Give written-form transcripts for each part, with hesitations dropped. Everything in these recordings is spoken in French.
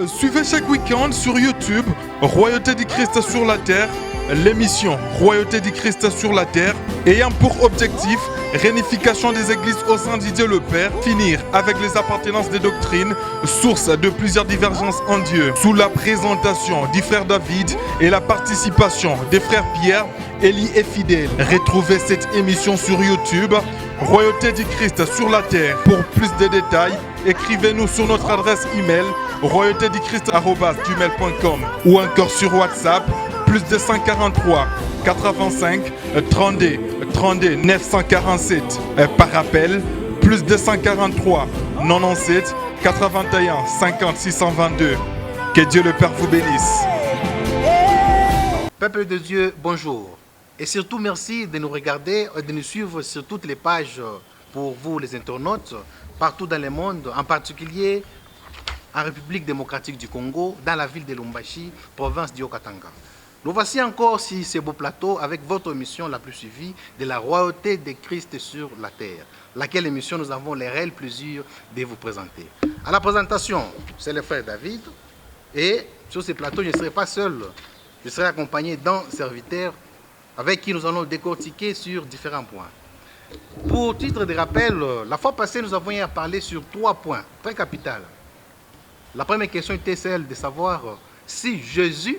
Suivez chaque week-end sur YouTube Royauté du Christ sur la terre, l'émission Royauté du Christ sur la terre, ayant pour objectif réunification des églises au sein de Dieu le Père, finir avec les appartenances des doctrines, source de plusieurs divergences en Dieu, sous la présentation du frère David et la participation des frères Pierre, Élie et Fidèle. Retrouvez cette émission sur YouTube Royauté du Christ sur la terre. Pour plus de détails, écrivez-nous sur notre adresse email royautéduchrist@gmail.com ou encore sur WhatsApp plus 243 85 32 32 947. Par rappel, plus 243 97 81 50 622. Que Dieu le Père vous bénisse. Peuple de Dieu, bonjour. Et surtout, merci de nous regarder et de nous suivre sur toutes les pages pour vous, les internautes, partout dans le monde, en particulier en République démocratique du Congo, dans la ville de Lubumbashi, province d'Haut-Katanga. Nous voici encore sur ce beau plateau avec votre émission la plus suivie de la royauté de Christ sur la terre, laquelle émission nous avons le réel plaisir de vous présenter. À la présentation, c'est le frère David, et sur ce plateau, je ne serai pas seul, je serai accompagné d'un serviteur avec qui nous allons décortiquer sur différents points. Pour titre de rappel, la fois passée, nous avons hier parlé sur 3 points très capitaux. La première question était celle de savoir si Jésus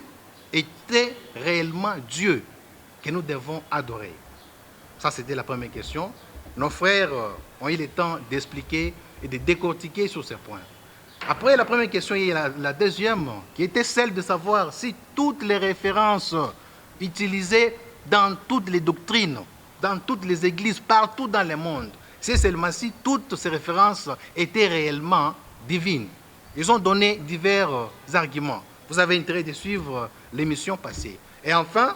était réellement Dieu que nous devons adorer. Ça, c'était la première question. Nos frères ont eu le temps d'expliquer et de décortiquer sur ces points. Après la première question, il y a la deuxième, qui était celle de savoir si toutes les références utilisées dans toutes les doctrines, dans toutes les églises, partout dans le monde, si seulement si toutes ces références étaient réellement divines. Ils ont donné divers arguments. Vous avez intérêt de suivre l'émission passée. Et enfin,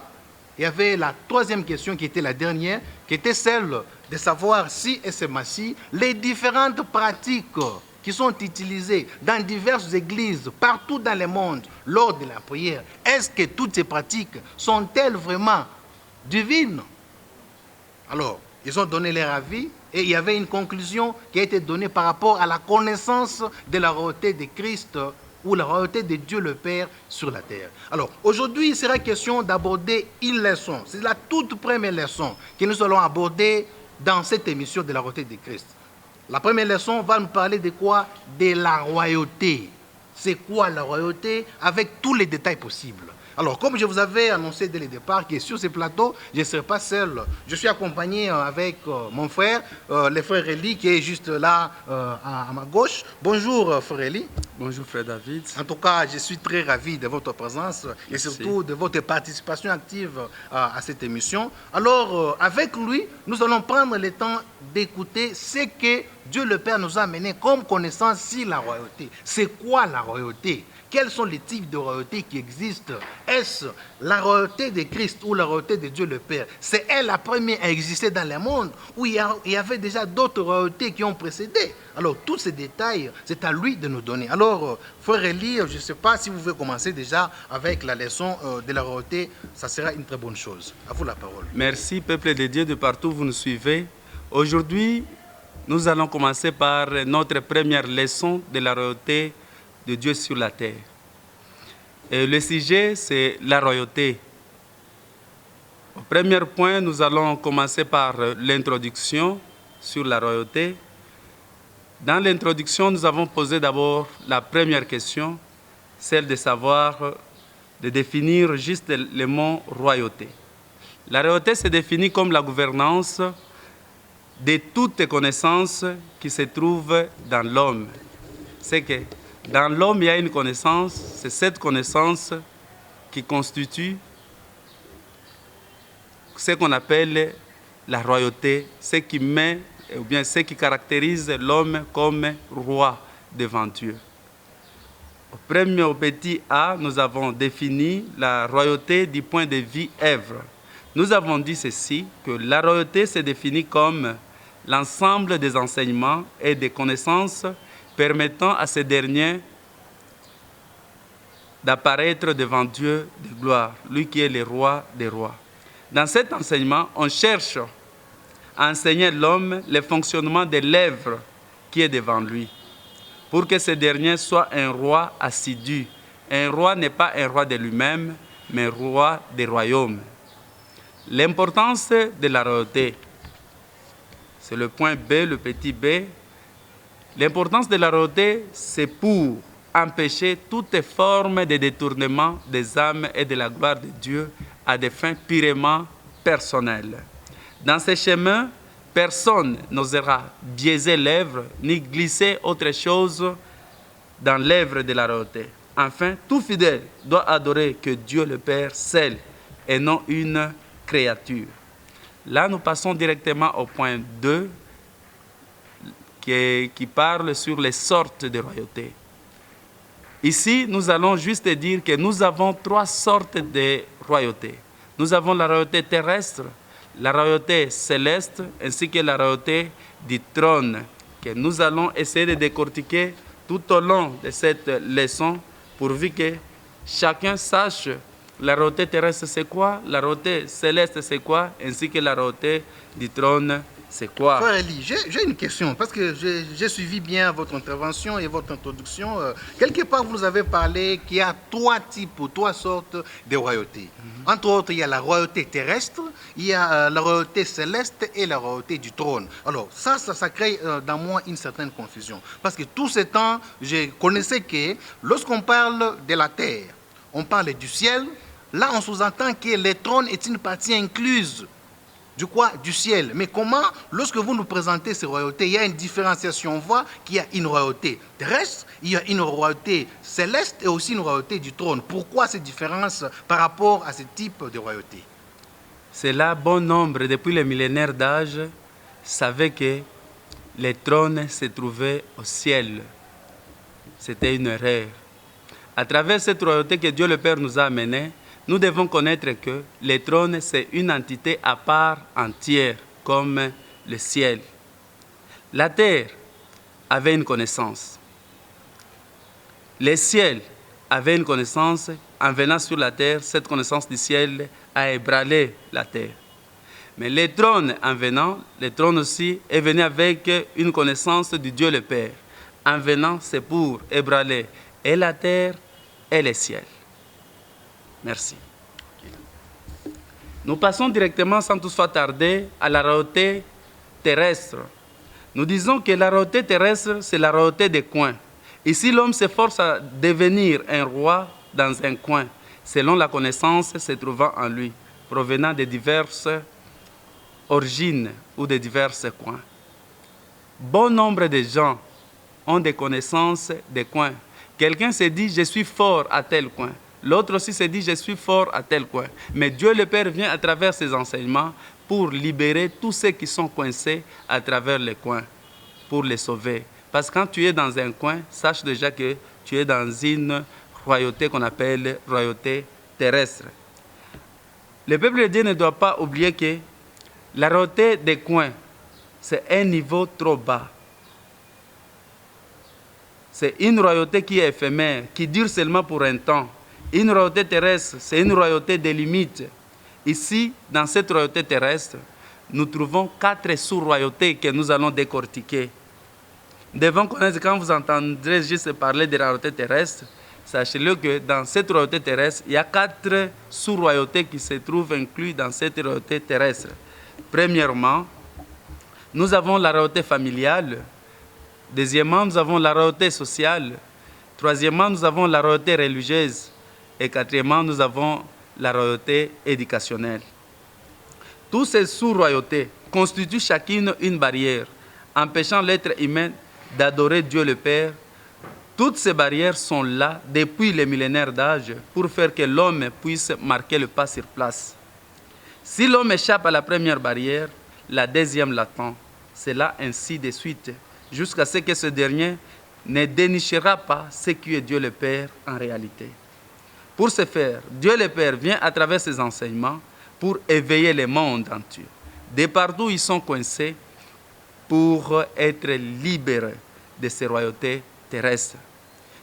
il y avait la troisième question qui était la dernière, qui était celle de savoir si et seulement-si les différentes pratiques qui sont utilisées dans diverses églises, partout dans le monde, lors de la prière, est-ce que toutes ces pratiques sont-elles vraiment divines? Alors, ils ont donné leur avis et il y avait une conclusion qui a été donnée par rapport à la connaissance de la royauté de Christ ou la royauté de Dieu le Père sur la terre. Alors, aujourd'hui, il sera question d'aborder une leçon. C'est la toute première leçon que nous allons aborder dans cette émission de la royauté de Christ. La première leçon va nous parler de quoi? De la royauté. C'est quoi la royauté? Avec tous les détails possibles. Alors, comme je vous avais annoncé dès le départ que sur ce plateau, je ne serai pas seul. Je suis accompagné avec mon frère, le frère Élie, qui est juste là à ma gauche. Bonjour, frère Élie. Bonjour, frère David. En tout cas, je suis très ravi de votre présence et surtout de votre participation active à cette émission. Alors, avec lui, nous allons prendre le temps d'écouter ce que Dieu le Père nous a amené comme connaissance sur la royauté. C'est quoi la royauté? Quels sont les types de royauté qui existent? Est-ce la royauté de Christ ou la royauté de Dieu le Père? C'est elle la première à exister dans le monde ou il y avait déjà d'autres royautés qui ont précédé? Alors, tous ces détails, c'est à lui de nous donner. Alors, frère Élie, je ne sais pas si vous voulez commencer déjà avec la leçon de la royauté. Ça sera une très bonne chose. À vous la parole. Merci, peuple de Dieu, de partout où vous nous suivez. Aujourd'hui, nous allons commencer par notre première leçon de la royauté de Dieu sur la terre. Et le sujet, c'est la royauté. Au premier point, nous allons commencer par l'introduction sur la royauté. Dans l'introduction, nous avons posé d'abord la première question, celle de savoir, de définir juste le mot royauté. La royauté se définit comme la gouvernance de toutes les connaissances qui se trouvent dans l'homme. C'est que dans l'homme, il y a une connaissance, c'est cette connaissance qui constitue ce qu'on appelle la royauté, ce qui met, ou bien ce qui caractérise l'homme comme roi devant Dieu. Au petit A, nous avons défini la royauté du point de vue œuvre. Nous avons dit ceci, que la royauté se définit comme l'ensemble des enseignements et des connaissances permettant à ces derniers d'apparaître devant Dieu de gloire, lui qui est le roi des rois. Dans cet enseignement, on cherche à enseigner l'homme le fonctionnement de l'œuvre qui est devant lui. pour que ce dernier soit un roi assidu. Un roi n'est pas un roi de lui-même, mais roi des royaumes. L'importance de la royauté, c'est le point B, le petit b. L'importance de la royauté, c'est pour empêcher toute forme de détournement des âmes et de la gloire de Dieu à des fins purement personnelles. Dans ce chemin, personne n'osera biaiser l'œuvre ni glisser autre chose dans l'œuvre de la royauté. Enfin, tout fidèle doit adorer que Dieu le Père seul et non une créature. Là, nous passons directement au point 2 qui parle sur les sortes de royauté. Ici, nous allons juste dire que nous avons 3 sortes de royauté. Nous avons la royauté terrestre, la royauté céleste, ainsi que la royauté du trône, que nous allons essayer de décortiquer tout au long de cette leçon, pourvu que chacun sache la royauté terrestre c'est quoi, la royauté céleste c'est quoi, ainsi que la royauté du trône c'est quoi. Frère Eli, j'ai une question, parce que j'ai suivi bien votre intervention et votre introduction. Quelque part, vous nous avez parlé qu'il y a 3 types ou 3 sortes de royautés. Entre autres, il y a la royauté terrestre, il y a la royauté céleste et la royauté du trône. Alors, ça crée dans moi une certaine confusion. Parce que tout ce temps, je connaissais que lorsqu'on parle de la terre, on parle du ciel. Là, on sous-entend que le trône est une partie incluse du ciel. Mais comment, lorsque vous nous présentez ces royautés, il y a une différenciation. On voit qu'il y a une royauté terrestre, il y a une royauté céleste et aussi une royauté du trône. Pourquoi ces différences par rapport à ce type de royauté? C'est là, bon nombre, depuis les millénaires d'âge, savaient que le trône se trouvait au ciel. C'était une erreur. À travers cette royauté que Dieu le Père nous a amenée, nous devons connaître que le trône, c'est une entité à part entière, comme le ciel. La terre avait une connaissance. Le ciel avait une connaissance. En venant sur la terre, cette connaissance du ciel a ébranlé la terre. Mais le trône, en venant, le trône aussi est venu avec une connaissance du Dieu le Père. En venant, c'est pour ébranler et la terre et le ciel. Merci. Nous passons directement, sans toutefois tarder, à la royauté terrestre. Nous disons que la royauté terrestre, c'est la royauté des coins. Ici, l'homme s'efforce à devenir un roi dans un coin, selon la connaissance se trouvant en lui, provenant de diverses origines ou de divers coins. Bon nombre de gens ont des connaissances des coins. Quelqu'un se dit, je suis fort à tel coin. L'autre aussi se dit, je suis fort à tel coin. Mais Dieu le Père vient à travers ses enseignements pour libérer tous ceux qui sont coincés à travers les coins, pour les sauver. Parce que quand tu es dans un coin, sache déjà que tu es dans une royauté qu'on appelle royauté terrestre. Le peuple de Dieu ne doit pas oublier que la royauté des coins, c'est un niveau trop bas. C'est une royauté qui est éphémère, qui dure seulement pour un temps. Une royauté terrestre, c'est une royauté des limites. Ici, dans cette royauté terrestre, nous trouvons 4 sous-royautés que nous allons décortiquer. Nous devons connaître, quand vous entendrez juste parler de la royauté terrestre, sachez-le que dans cette royauté terrestre, il y a 4 sous-royautés qui se trouvent inclus dans cette royauté terrestre. Premièrement, nous avons la royauté familiale. Deuxièmement, nous avons la royauté sociale. Troisièmement, nous avons la royauté religieuse. Et quatrièmement, nous avons la royauté éducationnelle. Toutes ces sous-royautés constituent chacune une barrière, empêchant l'être humain d'adorer Dieu le Père. Toutes ces barrières sont là depuis les millénaires d'âge pour faire que l'homme puisse marquer le pas sur place. Si l'homme échappe à la première barrière, la deuxième l'attend. C'est là ainsi de suite, jusqu'à ce que ce dernier ne dénichera pas ce qui est Dieu le Père en réalité. Pour ce faire, Dieu le Père vient à travers ses enseignements pour éveiller le monde entier. De partout ils sont coincés pour être libérés de ces royautés terrestres.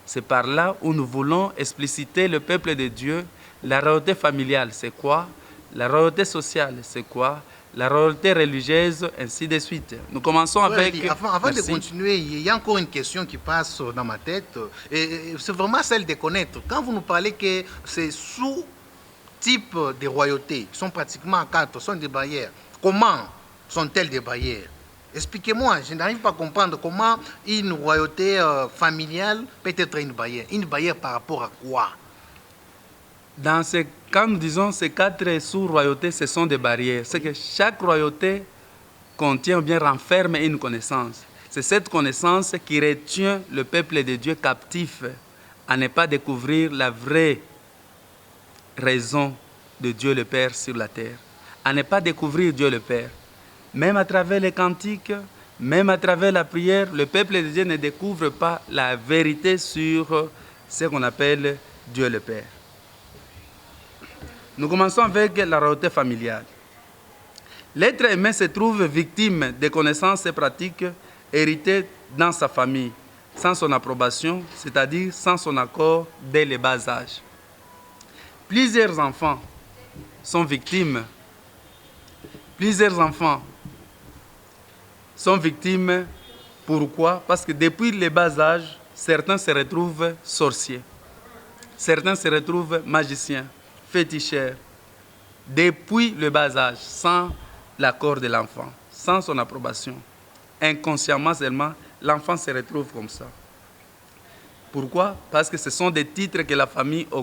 C'est par là où nous voulons expliciter le peuple de Dieu. La royauté familiale, c'est quoi? La royauté sociale, c'est quoi? la royauté religieuse, ainsi de suite. Nous commençons avec... Oui, avant de Merci. continuer, il y a encore une question qui passe dans ma tête. Et c'est vraiment celle de connaître. Quand vous nous parlez que ces sous-types de royautés, qui sont pratiquement 4, sont des barrières, comment sont-elles des barrières? Expliquez-moi, je n'arrive pas à comprendre comment une royauté familiale peut être une barrière. Une barrière par rapport à quoi? Quand nous disons ces 4 sous-royautés, ce sont des barrières. C'est que chaque royauté contient ou bien renferme une connaissance. C'est cette connaissance qui retient le peuple de Dieu captif à ne pas découvrir la vraie raison de Dieu le Père sur la terre, à ne pas découvrir Dieu le Père. Même à travers les cantiques, même à travers la prière, le peuple de Dieu ne découvre pas la vérité sur ce qu'on appelle Dieu le Père. Nous commençons avec la royauté familiale. L'être humain se trouve victime des connaissances et pratiques héritées dans sa famille, sans son approbation, c'est-à-dire sans son accord dès le bas âge. Plusieurs enfants sont victimes. Pourquoi? Parce que depuis le bas âge, certains se retrouvent sorciers, certains se retrouvent magiciens, féticheurs, depuis le bas âge, sans l'accord de l'enfant, sans son approbation. Inconsciemment seulement, l'enfant se retrouve comme ça. Pourquoi? Parce que ce sont des titres que la famille